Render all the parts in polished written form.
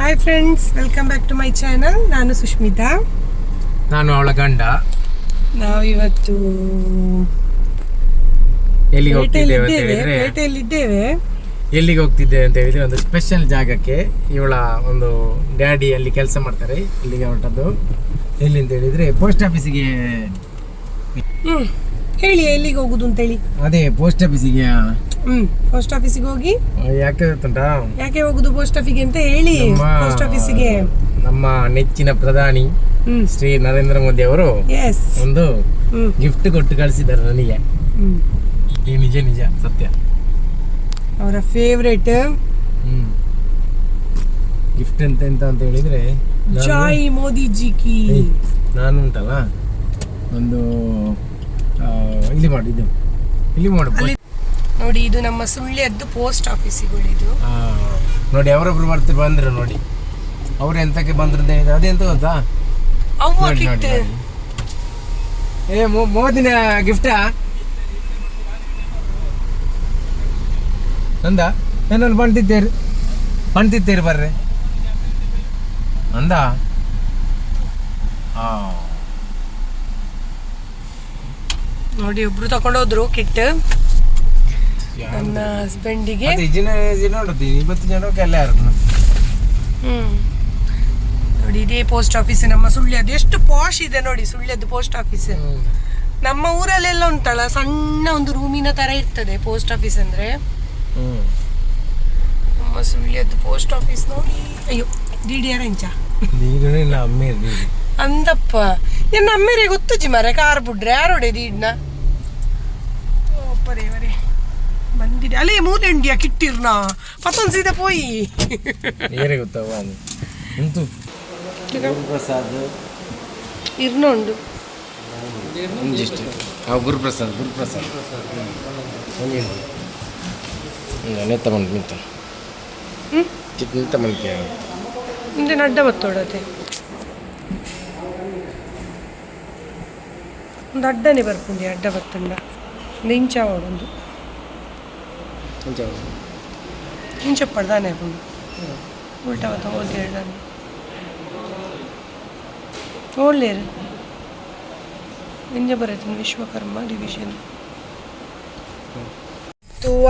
Hi friends, welcome back to my channel. ನಾನು ಸುಷ್ಮಿತಾ. ನಾನು ಅವಳ ಗಂಡ. ನಾವಿವತ್ತು ಎಲ್ಲಿಗೆ ಹೋಗ್ತಿದ್ದೇವೆ ಅಂತ ಹೇಳಿದ್ರೆ ಎಲ್ಲಿಗೆ ಹೋಗ್ತಿದ್ದೇವೆ ಅಂತ ಹೇಳಿದ್ರೆ ಒಂದು ಸ್ಪೆಷಲ್ ಜಾಗಕ್ಕೆ. ಇವಳ ಒಂದು ಡ್ಯಾಡಿ ಅಲ್ಲಿ ಕೆಲಸ ಮಾಡ್ತಾರೆ, ಇಲ್ಲಿಗೆ ಹೊರಟದ್ದು. ಎಲ್ಲಿ ಅಂತ ಹೇಳಿದ್ರೆ ಪೋಸ್ಟ್ ಆಫೀಸಿಗೆ. ಹೇಳಿ ಎಲ್ಲಿಗೆ ಹೋಗುದು ಅಂತ ಹೇಳಿ. ಅದೇ ಪೋಸ್ಟ್ ಆಫೀಸಿಗೆ. ಪೋಸ್ಟ್ ಆಫೀಸಿಗೆ ಹೋಗಿ ಯಾಕೆ ಗೊತ್ತುಂಟಾ? ಯಾಕೆ ಹೋಗುದು ಪೋಸ್ಟ್ ಆಫೀಸಿಗೆ ಅಂತ ಹೇಳಿ. ಪೋಸ್ಟ್ ಆಫೀಸಿಗೆ ನಮ್ಮ ನೆಚ್ಚಿನ ಪ್ರಧಾನಿ ಶ್ರೀ ನರೇಂದ್ರ ಮೋದಿ ಅವರು ಒಂದು ಗಿಫ್ಟ್ ಕೊಟ್ಟು ಕಳಿಸಿದ್ದಾರೆ ನನಗೆ. ಈ ನಿಜ ನಿಜ ಸತ್ಯ. ಅವರ ಫೇವ್ರೇಟ್ ಗಿಫ್ಟ್ ಎಂತ ಅಂತ ಹೇಳಿದ್ರೆ, ಜೈ ಮೋದಿಜಿ ಕಿ. ನಾನು ಉಂಟಲ್ಲ ಒಂದು ಇಲ್ಲಿ ಮಾಡಿದ್ದು, ಇಲ್ಲಿ ಮಾಡು ನೋಡಿ. ಇದು ನಮ್ಮ ಸುಳ್ಯದ್ದು ಪೋಸ್ಟ್ ಆಫೀಸಿಗಳು. ಇದು ನೋಡಿ, ಅವರೊಬ್ರು ಬಂದ್ರು ನೋಡಿ. ಅವ್ರು ಎಂತಕ್ಕೆ ಬಂದ್ರು ಅಂತ ಹೇಳಿದ್ರೆ ಅದೆಂತ ಗೊತ್ತಾ? ನೋಡಿ ನೋಡಿ ಮೋದಿನ ಗಿಫ್ಟಾ ಅಂದ. ಏನಲ್ಲಿ ಬಣ್ತಿದ್ದೇರು ಬರ್ರಿ ಅಂದ. ನೋಡಿ, ಒಬ್ರು ತಕೊಂಡೋದ್ರು ಕಿಟ್ ನನ್ನ ಹಸ್ಬೆಂಡಿಗೆ. 20 ಜನಕ್ಕೆ ಎಲ್ಲ ಯಾರು. ನೋಡಿ, ಇದೇ ಪೋಸ್ಟ್ ಆಫೀಸ್ ನಮ್ಮ ಸುಳ್ಯದ್ದು. ಎಷ್ಟು ಪಾಶ್ ಇದೆ ನೋಡಿ ಸುಳ್ಯದ್ದು ಪೋಸ್ಟ್ ಆಫೀಸ್. ನಮ್ಮ ಊರಲ್ಲೆಲ್ಲ ಉಂಟಲ್ಲ, ಸಣ್ಣ ಒಂದು ರೂಮಿನ ತರ ಇರ್ತದೆ ಪೋಸ್ಟ್ ಆಫೀಸ್ ಅಂದ್ರೆ. ನಮ್ಮ ಸುಳ್ಯದ್ದು ಪೋಸ್ಟ್ ಆಫೀಸ್ ನೋಡಿ. ಅಯ್ಯೋ, DDR ಎಂಚ ಅಂದಪ್ಪ. ಎನ್ನ ಅಮ್ಮೇರೆ ಗೊತ್ತುಜಿ ಮರೆ ಕಾರ್ ಬಿಡ್ರೆ ಯಾರೋಡೆ ದೀಡ್ನ ದೇವರೇ ಬಂದಿದೆ ಅಲ್ಲೇ. ಮೂಲೆ ಇಂಡಿಯಾ ಕಿಟ್ಟಿರ್ನ ಮತ್ತೊಂದು ಸೀದಾ ಪೋಯಿ ಇರ್ನೊಂಡು ಗುರುಪ್ರಸಾದ್ ನೆತ್ತ ಬಂದು ನಿಂತ ಮುಂದೆ ಅಡ್ಡ ಬತ್ತೋಡತೆ ಒಂದು ಅಡ್ಡನೇ ಬರ್ಪುಂಡಿ. ಅಡ್ಡ ಬತ್ತಂಡ ಒಂದು ಇಂಚ ಒಂದು ಇಂಚ ಪಡ್ದಾನೆ ಬಂದು ಉಲ್ಟಾ ಬತ್ತ ಓದಿ ಹೇಳ್ದಾನೆ ಒಳ್ಳೇರು ಇಂಜ ಬರತ್ತೆ ವಿಶ್ವಕರ್ಮ ಡಿವಿಷನ್.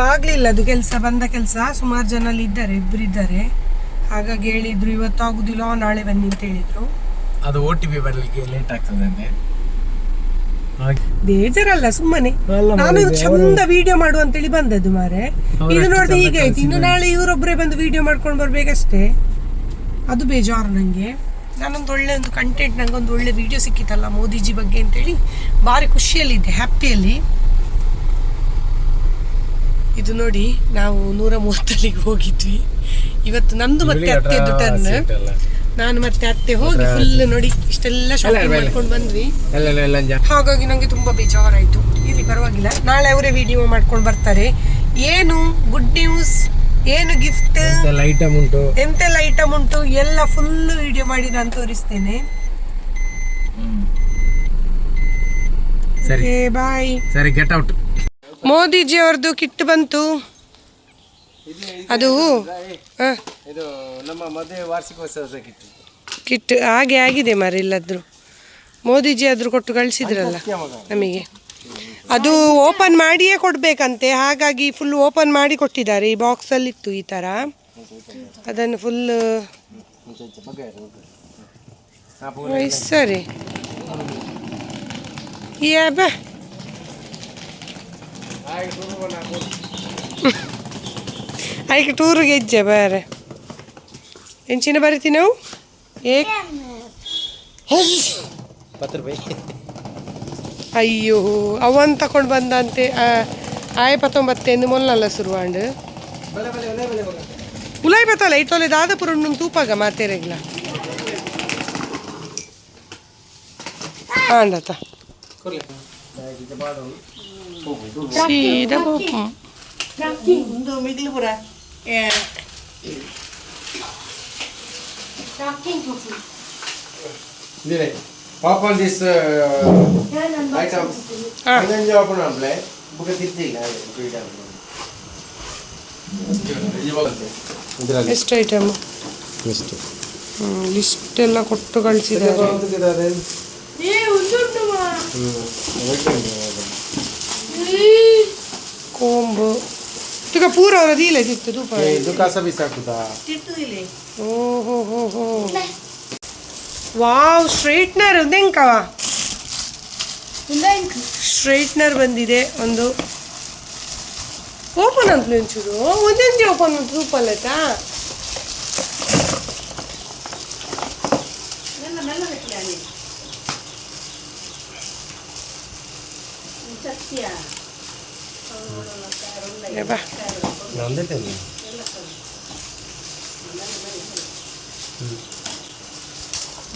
ಆಗ್ಲಿಲ್ಲ ಅದು ಕೆಲಸ, ಬಂದ ಕೆಲಸ. ಸುಮಾರು ಜನ ಅಲ್ಲಿ ಇದ್ದಾರೆ, ಇಬ್ಬರಿದ್ದಾರೆ. ಹಾಗಾಗಿ ಹೇಳಿದ್ರು ಇವತ್ತು ಆಗುದಿಲ್ಲ, ನಾಳೆ ಬನ್ನಿ ಅಂತ ಹೇಳಿದ್ರು. ಅದು OTP ಬರ್ಲಿಕ್ಕೆ ಲೇಟ್ ಆಗ್ತದೆ ಅಂತೆ. ಬೇಜಾರಲ್ಲ, ಸುಮ್ಮನೆ ನಾನು ಚಂದ ವಿಡಿಯೋ ಮಾಡು ಅಂತೇಳಿ ಬಂದದ್ದು ಮಾರೆ. ಇದು ನೋಡಿದ್ರೆ ಈಗ ಆಯ್ತು. ಇನ್ನು ನಾಳೆ ಇವರೊಬ್ಬರೇ ಬಂದು ವಿಡಿಯೋ ಮಾಡ್ಕೊಂಡು ಬರ್ಬೇಕಷ್ಟೇ. ಅದು ಬೇಜಾರು ನಂಗೆ. ನಾನೊಂದು ಒಳ್ಳೆ ಒಂದು ಕಂಟೆಂಟ್, ನಂಗೆ ಒಂದು ಒಳ್ಳೆ ವಿಡಿಯೋ ಸಿಕ್ಕಿತ್ತಲ್ಲ ಮೋದಿಜಿ ಬಗ್ಗೆ ಅಂತೇಳಿ ಭಾರಿ ಖುಷಿಯಲ್ಲಿದ್ದೆ, ಹ್ಯಾಪಿಯಲ್ಲಿ. ಇದು ನೋಡಿ, ನಾವು 130 ಹೋಗಿದ್ವಿ. ಇವತ್ತು ನಂದು ಮತ್ತೆ ಅತ್ತೆದ್ದು ಟರ್ನ್. ನಾನು ಮತ್ತೆ ಅತ್ತೆ ಹೋಗಿ ಫುಲ್ ನೋಡಿ ಇಷ್ಟೆಲ್ಲ ಶಾಪಿಂಗ್ ಮಾಡ್ಕೊಂಡು ಬಂದ್ವಿ. ಹಾಗಾಗಿ ನಂಗೆ ತುಂಬಾ ಬೇಜಾರಾಯ್ತು. ಇಲ್ಲಿ ಪರವಾಗಿಲ್ಲ, ನಾಳೆ ಅವರೇ ವಿಡಿಯೋ ಮಾಡ್ಕೊಂಡು ಬರ್ತಾರೆ. ಏನು ಗುಡ್ ನ್ಯೂಸ್, ಏನು ಗಿಫ್ಟ್, ಎಂತೆಲ್ಲ ಐಟಮ್ ಉಂಟು ಎಲ್ಲ ಫುಲ್ ವಿಡಿಯೋ ಮಾಡಿ ನಾನು ತೋರಿಸ್ತೇನೆ. ಬಾಯ್. ಸರಿ, ಗೆಟ್ ಔಟ್. ಮೋದಿಜಿ ಅವ್ರದ್ದು ಕಿಟ್ ಬಂತು. ಅದು ಇದು ನಮ್ಮ ಮದುವೆ ವಾರ್ಷಿಕೋತ್ಸವದ ಕಿಟ್ ಹಾಗೆ ಆಗಿದೆ ಮಾರೆ. ಇಲ್ಲದ್ರು ಮೋದಿಜಿ ಆದ್ರೂ ಕೊಟ್ಟು ಕಳಿಸಿದ್ರಲ್ಲ ನಮಗೆ. ಅದು ಓಪನ್ ಮಾಡಿಯೇ ಕೊಡ್ಬೇಕಂತೆ. ಹಾಗಾಗಿ ಫುಲ್ ಓಪನ್ ಮಾಡಿ ಕೊಟ್ಟಿದ್ದಾರೆ. ಈ ಬಾಕ್ಸಲ್ಲಿ ಇತ್ತು ಈ ಥರ. ಅದನ್ನು ಫುಲ್ ಸರಿ ಬಾ. ಆಯ್ಕೆ ಟೂರಿಗೆ ಹೆಜ್ಜೆ ಬೇರೆ ಹೆಂಚಿನ ಬರಿತೀವಿ ನಾವು. ಅಯ್ಯೋ, ಅವನ್ ತಕೊಂಡು ಬಂದಂತೆ. 19 ಮೊಲ್ಲಲ್ಲ ಸುರುವಾಂಡು ಉಲಾಯ್ ಬತ್ತಲ್ಲ ಇಟ್ಟೊಲೆ ದಾದಪುರ ತೂಪಾಗ ಮಾತೇರೆಗ್ಲ ಆಂಡತ ಸೀದಾ ಹೋಗು. Open this items. And then you open up, like, book a thing. ಎಷ್ಟು ಐಟಮ್? ಲಿಸ್ಟ್ ಲಿಸ್ಟ್ ಎಲ್ಲ ಕೊಟ್ಟು ಕಳಿಸಿದ್ದಾರೆ. ಕೋಂಬು ತುಕ ಪೂರ ಅವರದಿಲ್ಲ ತಿತ್ತು ತೂಪ ಇದು ಕಸ ಬಿಸಾಕುದಾ. ಓಹೋ ಹೋ ಹೋ ವಾವ್ ಸ್ಟ್ರೈಟ್ನರ್ ಎಂಕವ ಸ್ಟ್ರೈಟ್ನರ್ ಬಂದಿದೆ. ಒಂದು ಓಪನ್ ಅಂತ ಒಂಚೂರು ಒಂದೊಂದೇ ಓಪನ್ ಅಂತ ತೂಪಲ್ಲತಾ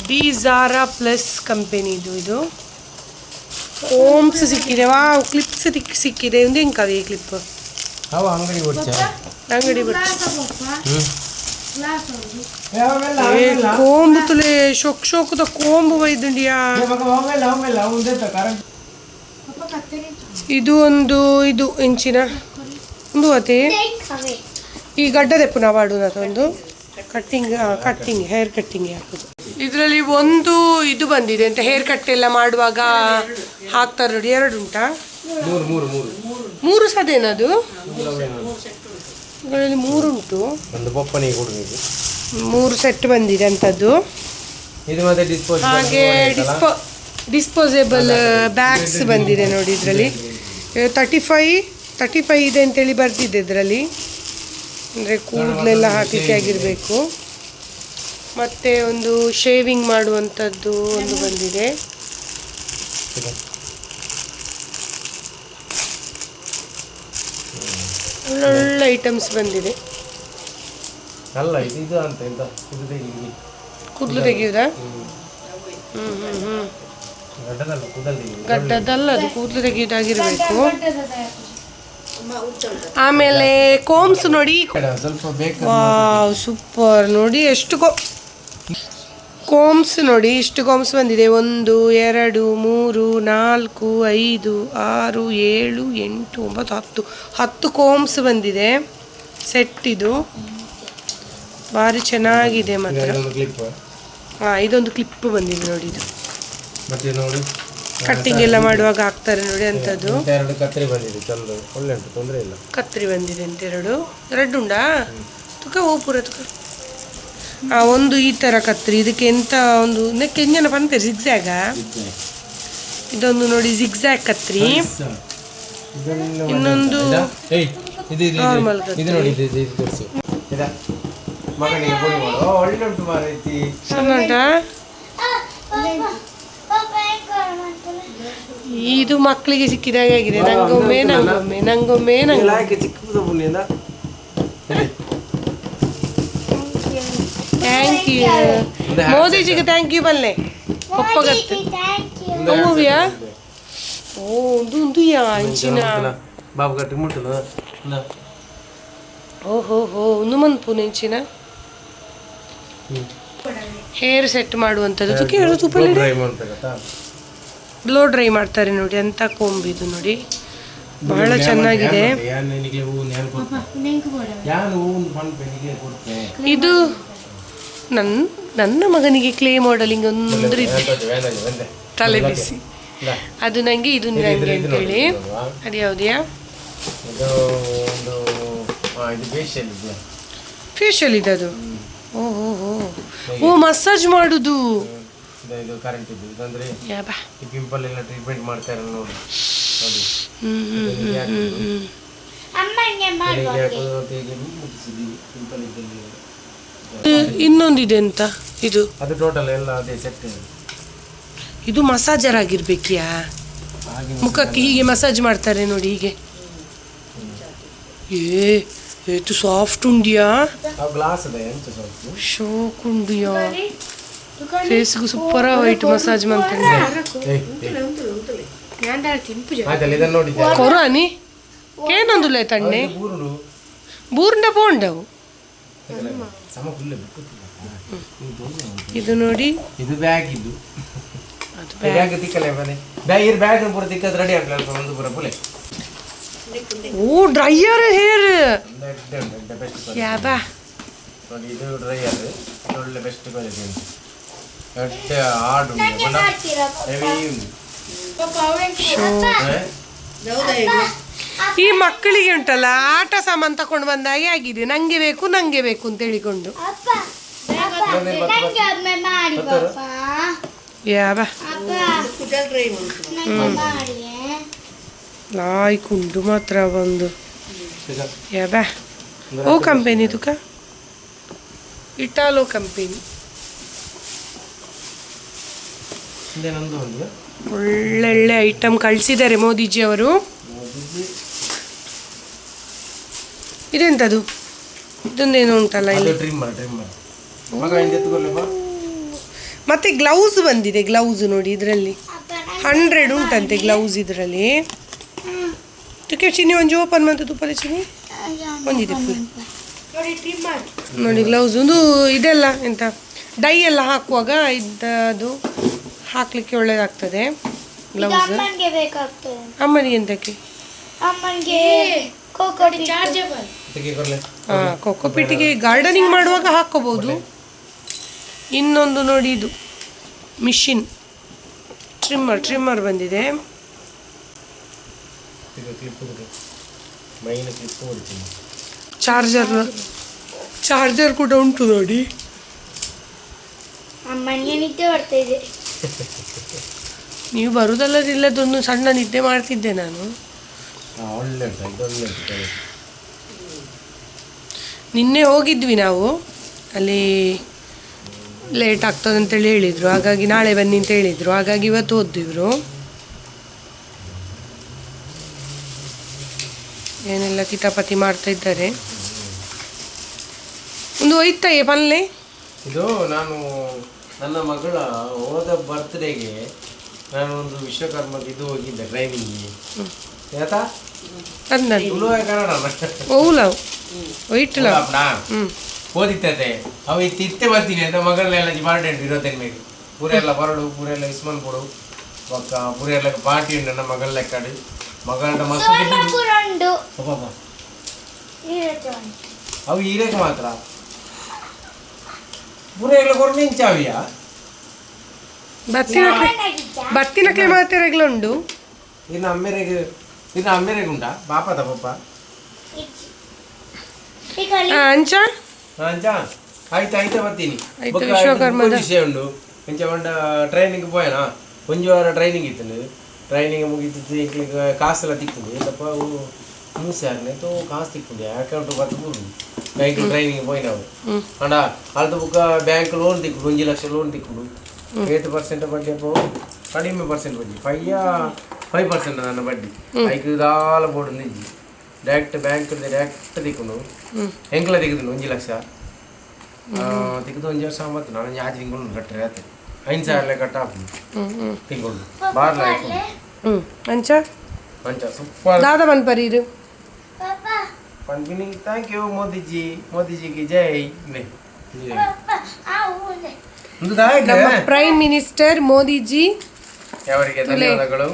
ಡಿಜಾರಾ ಪ್ಲಸ್ ಕಂಪೆನಿದು ಇದು. ಕೋಮ್ಸ್ ಸಿಕ್ಕಿದೆ. ವಾವ್ ಕ್ಲಿಪ್ಸ್ ಸಿಕ್ಕಿದೆ. ಒಂದು ಹೆಂಕವೆ ಕ್ಲಿಪ್ ಅಂಗಡಿ ಕೋಂಬು ತುಲೆ ಶೋಕದ ಕೋಂಬು ಬೈದುಂಡಿಯಾ. ಇದು ಒಂದು ಇದು ಇಂಚಿನ ಒಂದು ಅದೇ ಈ ಗಡ್ಡ ತೆಪ್ಪು ನಾವು ಆಡುವುದು ಒಂದು ಕಟ್ಟಿಂಗ್ ಹೇರ್ ಕಟ್ಟಿಂಗ್ ಹಾಕೋದು. ಇದರಲ್ಲಿ ಒಂದು ಇದು ಬಂದಿದೆ ಅಂತ ಹೇರ್ ಕಟ್ ಎಲ್ಲ ಮಾಡುವಾಗ ಹಾಕ್ತಾರೆ ನೋಡಿ. 2 ಉಂಟಾ? 3 ಸದೇನದು? ಇದರಲ್ಲಿ 3 ಉಂಟು. 3 ಸೆಟ್ ಬಂದಿದೆ ಅಂತದ್ದು. ಹಾಗೆ ಡಿಸ್ಪೋಸೇಬಲ್ ಬ್ಯಾಗ್ಸ್ ಬಂದಿದೆ ನೋಡಿ. ಇದರಲ್ಲಿ 35 ಇದೆ ಅಂತೇಳಿ ಬರ್ತಿದೆ ಇದರಲ್ಲಿ. ಅಂದರೆ ಕೂದಲೆಲ್ಲ ಹಾಕಲಿಕ್ಕೆ ಆಗಿರಬೇಕು. ಮತ್ತು ಒಂದು ಶೇವಿಂಗ್ ಮಾಡುವಂಥದ್ದು ಒಂದು ಬಂದಿದೆ. ಒಳ್ಳೊಳ್ಳೆ ಐಟಮ್ಸ್ ಬಂದಿದೆ. ಕೂದಲು ತೆಗೆಯುವುದಾ? ಗಡ್ಡದಲ್ಲ, ಅದು ಕೂದಲು ತೆಗೆಯುವುದಾಗಿರಬೇಕು. ಆಮೇಲೆ ಕೋಮ್ಸ್ ನೋಡಿ. ವಾವ್ ಸೂಪರ್ ನೋಡಿ. ಎಷ್ಟು ಕೋಮ್ಸ್ ನೋಡಿ, ಇಷ್ಟು ಕೋಮ್ಸ್ ಬಂದಿದೆ. 1 2 3 4 5 6 7 8 9 10 ಕೋಮ್ಸ್ ಬಂದಿದೆ ಸೆಟ್. ಇದು ಭಾರಿ ಚೆನ್ನಾಗಿದೆ ಮಾತ್ರ. ಇದೊಂದು ಕ್ಲಿಪ್ ಬಂದಿದೆ ನೋಡಿ. ಇದು ಕಟ್ಟಿಂಗ್ ಎಲ್ಲ ಮಾಡುವಾಗ ಹಾಕ್ತಾರೆ ನೋಡಿ ಅಂಥದ್ದು. ಕತ್ರಿ ಬಂದಿದೆ ಅಂತ 2 ಉಂಡಾ ತುಕ ಪೂರ ತುಕ. ಒಂದು ಈ ಥರ ಕತ್ರಿ. ಇದಕ್ಕೆ ಎಂತ ಒಂದು ಕೆಂಜನ ಬಂತಾರೆ ಜಿಗ್ಜ್ಯಾಗ. ಇದೊಂದು ನೋಡಿ ಜಿಗ್ಜ್ಯಾಗ್ ಕತ್ರಿ. ಇನ್ನೊಂದು ನಾರ್ಮಲ್ ಕತ್ರಿ. ಇದು ಮಕ್ಕಳಿಗೆ ಸಿಕ್ಕಿದಾಗ ಆಗಿದೆ. ನಂಗೊಮ್ಮೆ ಥ್ಯಾಂಕ್ ಯು ಮೋದಿಜಿಗೆ ಥ್ಯಾಂಕ್ ಯು ಬಲ್ಲೆ ಒಪ್ಪಗತ್ತೆ ಮೂವಿಯಾ. ಯಾ ಇಂಚಿನ ಓಹೋ ಒಂದು ಮನ್ಪೂನ ಇಂಚಿನ ಹೇರ್ ಸೆಟ್ ಮಾಡುವಂಥದ್ದು. ಬ್ಲೋ ಡ್ರೈ ಮಾಡ್ತಾರೆ ನೋಡಿ ಅಂತ ಕೊಂಬು. ಇದು ನೋಡಿ ಬಹಳ ಚೆನ್ನಾಗಿದೆ. ಇದು ನನ್ನ ಮಗನಿಗೆ ಕ್ಲೇ ಮಾಡಲಿಂಗ್ ಒಂದು ತಲೆ ಬಿಸಿ. ಅದು ನನಗೆ ಇದು ನನಗೆ ಅಂತೇಳಿ. ಅದು ಯಾವುದ್ಯಾ? ಫೇಶಿಯಲ್ ಇದೆ ಅದು. ಓ ಮಸಾಜ್ ಮಾಡುದು. ಇನ್ನೊಂದಿದೆ ಅಂತ ಇದು. ಇದು ಮಸಾಜರ್ ಆಗಿರ್ಬೇಕ್ಯಾ? ಮುಖಕ್ಕೆ ಹೀಗೆ ಮಸಾಜ್ ಮಾಡ್ತಾರೆ ನೋಡಿ ಹೀಗೆ. ಇದು ಸಾಫ್ಟ್ ಉಂಡಿಯಾ? ಶೋಕ್ ಉಂಡಿಯಾ? ಫೇಸ್ಗೂ ಸೂಪರ್ ವೈಟ್ ಮಸಾಜ್ ಮಾಡ್ತಾನೆ. ಕೊರಾನಿ ಏನೊಂದುಲ್ಲ ತಣ್ಣೆ ಬೂರ್ನ ಬೋಂಡವು. ಇದು ನೋಡಿ. ಇದು ಬ್ಯಾಗ್. ಇದು ಓ ಡ್ರೈಯರ್ ಹೇರ್ ಯಾಬಾ ನೋಡಿ ಇದು ಡ್ರೈಯರ್ ಒಳ್ಳೆ ಬೆಸ್ಟ್ ಕ್ವಾಲಿಟಿ ಉಂಟು ದೊಡ್ಡ ಹಾರ್ಡ್ ಉಂಟು ಹೆವಿ ಉಂಟು ಈ ಮಕ್ಕಳಿಗೆ ಉಂಟಲ್ಲ ಆಟ ಸಾಮಾನು ತಕೊಂಡು ಬಂದಾಗೆ ಆಗಿದೆ, ನಂಗೆ ಬೇಕು ಅಂತ ಹೇಳಿಕೊಂಡು. ಯಾವ ಲಾಯ್ಕುಂಡು ಮಾತ್ರ ಒಂದು ಯಾವ ಓ ಕಂಪೆನಿ ತುಕ ಇಟಾಲೋ ಕಂಪೆನಿ ಒಳ್ಳೊಳ್ಳೆ ಐಟಮ್ ಕಳಿಸಿದ್ದಾರೆ ಮೋದಿಜಿ ಅವರು. ಇದೆಂತದು ಇದೊಂದೇನು ಉಂಟಲ್ಲ ಇಲ್ಲಿ, ಮತ್ತೆ ಗ್ಲೌಸ್ ಬಂದಿದೆ. ಗ್ಲೌಸ್ ನೋಡಿ ಇದರಲ್ಲಿ 100 ಉಂಟಂತೆ ಗ್ಲೌಸ್ ಇದರಲ್ಲಿ. ತುಕ್ಕೆ ಚಿನ್ನಿ ಒಂಜಿ ಓಪನ್ ಮಾಡ್ತಾ ತುಪ್ಪದ ಚಿನ್ನಿ ಒಂದಿದೆ ನೋಡಿ ಗ್ಲೌಸ್. ಒಂದು ಇದೆಲ್ಲ ಎಂತ ಡೈ ಎಲ್ಲ ಹಾಕುವಾಗ ಇದ್ದದು ಹಾಕ್ಲಿಕ್ಕೆ ಒಳ್ಳೇದಾಗ್ತದೆ ಗ್ಲೌಸ್. ಅಮ್ಮನಿಗೆ ಎಂತಕ್ಕೆ? ಕೊಕ್ಕೋ ಪಿಟ್ಟಿಗೆ ಗಾರ್ಡನಿಂಗ್ ಮಾಡುವಾಗ ಹಾಕೋಬಹುದು. ಇನ್ನೊಂದು ನೋಡಿ ಇದು ಮಿಷಿನ್ ಟ್ರಿಮ್ಮರ್ ಬಂದಿದೆ. ಚಾರ್ಜರ್ ಕೂಡ ಉಂಟು ನೋಡಿ. ನೀವು ಬರುದಲ್ಲದಿಲ್ಲದೊಂದು ಸಣ್ಣ ನಿದ್ದೆ ಮಾಡ್ತಿದ್ದೆ ನಾನು. ನಿನ್ನೆ ಹೋಗಿದ್ವಿ ನಾವು, ಅಲ್ಲಿ ಲೇಟ್ ಆಗ್ತದೆ ಅಂತೇಳಿ ಹೇಳಿದರು, ಹಾಗಾಗಿ ನಾಳೆ ಬನ್ನಿ ಅಂತ ಹೇಳಿದರು, ಹಾಗಾಗಿ ಇವತ್ತು ಹೋದ್ವಿವ್ರು. ಏನೆಲ್ಲ ಕಿತಾಪತಿ ಮಾಡ್ತಾ ಇದ್ದಾರೆ. ಒಂದು ಒಯ್ತಾಯೇ ಪಲ್ಲೆ ಇದು ನಾನು ನನ್ನ ಮಗಳ ಹೋದ ಬರ್ತ್ಡೇಗೆ ನಾನು ಒಂದು ವಿಶ್ವಕರ್ಮದ ಇದು ಹೋಗಿದ್ದೆ ಟ್ರೈನಿಂಗಿಗೆ. ಆಯ್ತಾ ಓದಿತ್ತದೆ ಅವು ಇತ್ತೆ ಬರ್ತೀನಿ ಅಂತ ಮಗಳನ್ನೆಲ್ಲ ಪಾರ್ಟಿ ಉಂಟು 25 ಮೇಲೆ ಪೂರೆಲ್ಲ ಬರಡು ಪೂರೆಲ್ಲ ಇಸ್ಮನ್ ಕೊಡು ಪಕ್ಕ ಪೂರೆಲ್ಲ ಪಾರ್ಟಿ ಉಂಟು ನನ್ನ ಮಗಳ ಲೆಕ್ಕಡು ಮಗಳ ಮಕ್ಕಳು ಅವು ಹೀರೆಗೆ ಮಾತ್ರ ಪೂರೆಲ್ಲ ಕೊರಡು ನಿಂಚಾವಿಯಾ ಬತ್ತಿನಕ್ಲೆ ಮಾತೆರೆಗ್ಲುಂಡು. ಇನ್ನು ಅಮ್ಮೆರೆಗೆ ಉಂಟಾ ಬಾಪದ ಪಪ್ಪ ಅಂಚ ಆಯ್ತು ಬರ್ತೀನಿ. ವಿಶ್ವಕರ್ಮದ ಉಂಡು ಇಂಚ ಒಂಡ ಟ್ರೈನಿಂಗ್ ಪೋಯನಾ ಒಂಜು ವಾರ ಟ್ರೈನಿಂಗ್ ಇತ್ತು. ಟ್ರೈನಿಂಗ್ ಮುಗಿತಿದ್ದು ಕಾಸೆಲ್ಲ ತಿಕ್ಕಿದ್ದು ಎಲ್ಲಪ್ಪ ಮೂಸಾರನೆ ತೋ ಕಾಸು ತಿಕ್ಕಿದೆ ಅಕೌಂಟ್ ಬತ್ತು ಬರು ಬ್ಯಾಂಕ್ ಟ್ರೈನಿಂಗ್ ಪೋಯಿನಾವು ಅಂಡ ಅಲ್ದು ಬುಕ್ಕ ಬ್ಯಾಂಕ್ ಲೋನ್ ತಿಕ್ಕು 1 ಲಕ್ಷ ಲೋನ್ ತಿಕ್ಕು 8% ಬಡ್ಡಿ ಅಪ್ಪ ಕಡಿಮೆ ಪರ್ಸೆಂಟ್ ಬಡ್ಡಿ 5% ನನ್ನ ಬಡ್ಡಿ ಐದು ದಾಲ ಬೋರ್ಡ್ ನಿಂಜಿ ಡೈರೆಕ್ಟ್ ಬ್ಯಾಂಕ್ ಡೈರೆಕ್ಟ್ ತಿಕ್ಕೊಂಡು ಎಂಕ್ಲ ತೆಗೆದು 1 ಲಕ್ಷ ತೆಗೆದು 1 ವರ್ಷ ಮತ್ತು ನಾನು ಯಾಜ್ ತಿಂಗಳು ಕಟ್ಟರೆ ಆಯ್ತು 5,000 ಕಟ್ಟ ತಿಂಗಳು ಬಾರ್ಲ ಅಂಚ ಸೂಪರ್ ದಾದ ಬನ್ಪರೀರು ಪನ್ಪಿನಿ. ಥ್ಯಾಂಕ್ ಯು ಮೋದಿಜಿಗೆ ಜೈ. ನಮ್ಮ ಪ್ರೈಮ್ ಮಿನಿಸ್ಟರ್ ಮೋದಿಜಿ ಅವರಿಗೆ ಧನ್ಯವಾದಗಳು.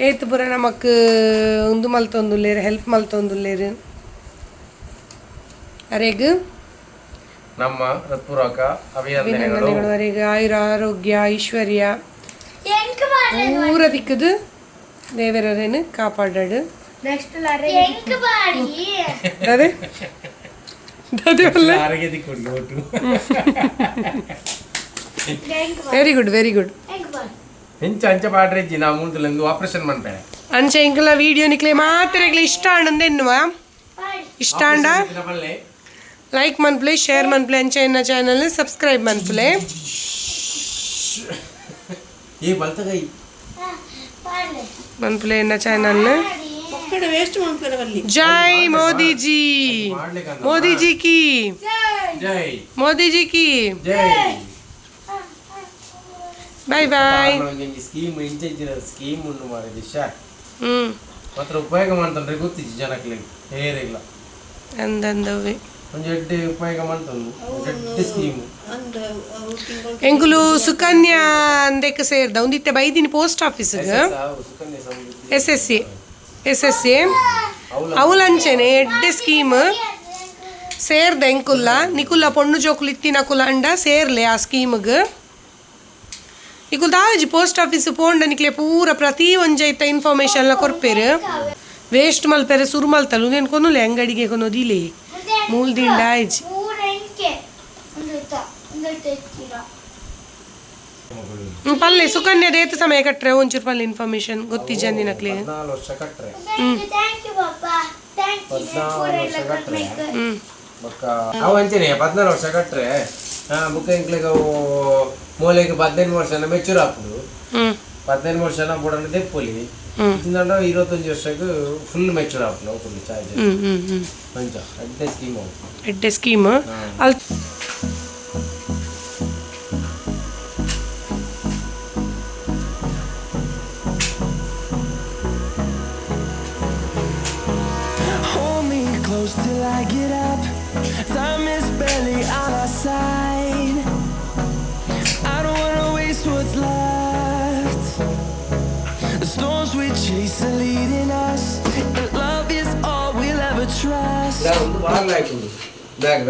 ಏತು ಪುರ ನಮಕ್ ಒಂದು ಮಲ್ತೊಂದುಲ್ಲೇರು ಹೆಲ್ಪ್ ಮಲ್ತೊಂದುಲ್ಲೇರು ಅರೆಗ್ ನಮ್ಮ ಹೃತ್ಪೂರ್ವಕ ಅಭಿನಂದನೆಗಳು. ಅವರಿಗೆ ಆಯುರ ಆರೋಗ್ಯ ಐಶ್ವರ್ಯ ಪೂರ ದಿಕ್ಕದು ದೇವರೇನು ಕಾಪಾಡಾಡು. ವೆರಿ ಗುಡ್ ಹೆಂಚ ಅಂಚ ಪಾಡ್ರೆಜ್ಜಿ ನಾ ಮುಂದಲೆಂದು ಆಪರೇಷನ್ ಮಾಡ್ಬೇಡ ಅಂಚ ಇಂಕಲ ವಿಡಿಯೋ ನಿಕ್ಲೆ ಮಾತ್ರ ಇಷ್ಟ ಆಂಡೆನ್ನುವ ಇಷ್ಟ ಆಂಡ ಲೈಕ್ ಮನ್ಪ್ಲೆ ಶೇರ್ ಮನ್ಪ್ಲೆ ಅಂಚ ಎನ್ನ ಚಾನಲ್ ಸಬ್ಸ್ಕ್ರೈಬ್ ಮನ್ಪ್ಲೆ ಏ ಬಲ್ತಗೈ ಮನ್ಪ್ಲೆ ಎನ್ನ ಚಾನಲ್. जय मोदी जी की बाय बाय. ಸ್ಕೀಮ್ ಉಂಟು ಮಾಡಿದ ಮಾತ್ರ ಉಪಯೋಗ ಮಾಡ್ತಾನ್ರಿ ಗೊತ್ತಿತ್ತು ಜನಕ್ಕೆ ಹೇರಿಲ್ಲ ಅಂದಂದವೆ ಒಂದು ಎಡ್ಡೆ ಉಪಯೋಗ ಮಾಡ್ತಾನು ಎಡ್ಡೆ ಸ್ಕೀಮ್ ಎಂಗುಲು ಸುಕನ್ಯಾ ಅಂದಕ್ಕೆ ಸೇರ್ದ ಒಂದಿತ್ತೆ ಬೈದಿನಿ ಪೋಸ್ಟ್ ಆಫೀಸ್ಗೆ ಎಸ್ ಎಸ್ ಸಿ ಅವಲಂಚನೆ ಎಡ್ಡೆ ಸ್ಕೀಮ್ ಸೇರ್ದೆ ಎಂಕುಲ್ಲ ನಿಕುಲ್ಲ ಪೊಣ್ಣು ಜೋಕುಲು ಇತ್ತಿನಕುಲ ಅಂಡ ಸೇರ್ಲೆ ಆ ಸ್ಕೀಮ್ಗೆ ಈಗ ದಾಜಿ ಪೋಸ್ಟ್ ಆಫೀಸ್ ಪೋಂಡ ನಿಕ್ಲೆ ಪೂರ ಪ್ರತಿ ಒಂಜೈತ ಇನ್ಫಾರ್ಮೇಶನ್ ಕೊರ್ಪೇರು ವೇಸ್ಟ್ ಮಲ್ಪೇರೆ ಸುರು ಮಲ್ತಲು ನೀನು ಕೊನುಲೆ ಅಂಗಡಿಗೆ ಕೊನೋದಿಲೆ ಮೂಲ್ದಿಂಡ ಆಯ್ಜಿ ಪಲ್ಲೆ ಸುಕನ್ಯದ ಏತು ಸಮಯ ಕಟ್ರೆ ಒಂಚೂರು ಪಲ್ಲೆ ಇನ್ಫಾರ್ಮೇಶನ್ ಗೊತ್ತಿ ಜಂದಿನಕ್ಲೆ 14 ವರ್ಷ ಕಟ್ರೆ ಅವು ಅಂತೀನಿ 14 ವರ್ಷ ಕಟ್ರೆ ಬುಕ್ಕ ಇಂಕ್ಲಿಗೆ ಅವು ಮೂಲೆಗೆ 15 ವರ್ಷನ ಮೆಚೂರ್ ಹಾಕುದು 15 ವರ್ಷನ ಬುಡನ ದೆಪ್ಪೊಲಿ 21 ವರ್ಷಕ್ಕೆ ಫುಲ್ ಮೆಚೂರ್ ಹಾಕಲು ಫುಲ್ ಚಾರ್ಜ್ ಪಂಚ ಎಡ್ಡೆ ಸ್ಕೀಮ್ ಅಲ್ಲಿ till I get up. Time is barely on our side. I don't wanna waste what's left. The storms we chase are leading us, and love is all we'll ever trust. Bag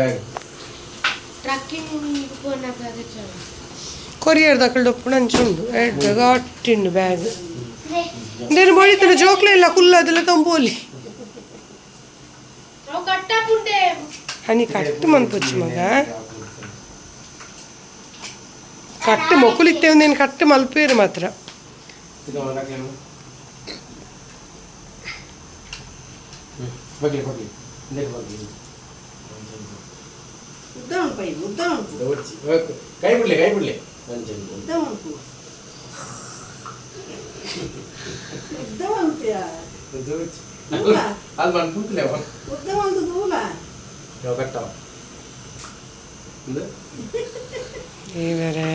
courier ದಕ್ಕಲ್ಡೊಪ್ಪು ಅಂಚುಂಡು ಎಡ್ಡೆ ಗಾಟಿಂಡು bag ಇಂದೇನು ಮಾಡಿದ್ದಾನೆ ಜೋಕ್ಲೆ ಇಲ್ಲ ಕುಲ್ಲ ಅದೆಲ್ಲ ತಂಬೋಲಿ ಹನಿ ಕಟ್ಟು ಮನ್ಪುಚ್ಚಿ ಮಗ ಕಟ್ಟು ಮೊಕ್ಕುಲಿತ್ತೇವೆ ನೀನು ಕಟ್ಟು ಮಲ್ಪೇರು ಮಾತ್ರ ಕೈ ಬಿಡ್ಲಿ ಅದು ಮನ್ಕೂತ್ಲೆ ಬೇರೆ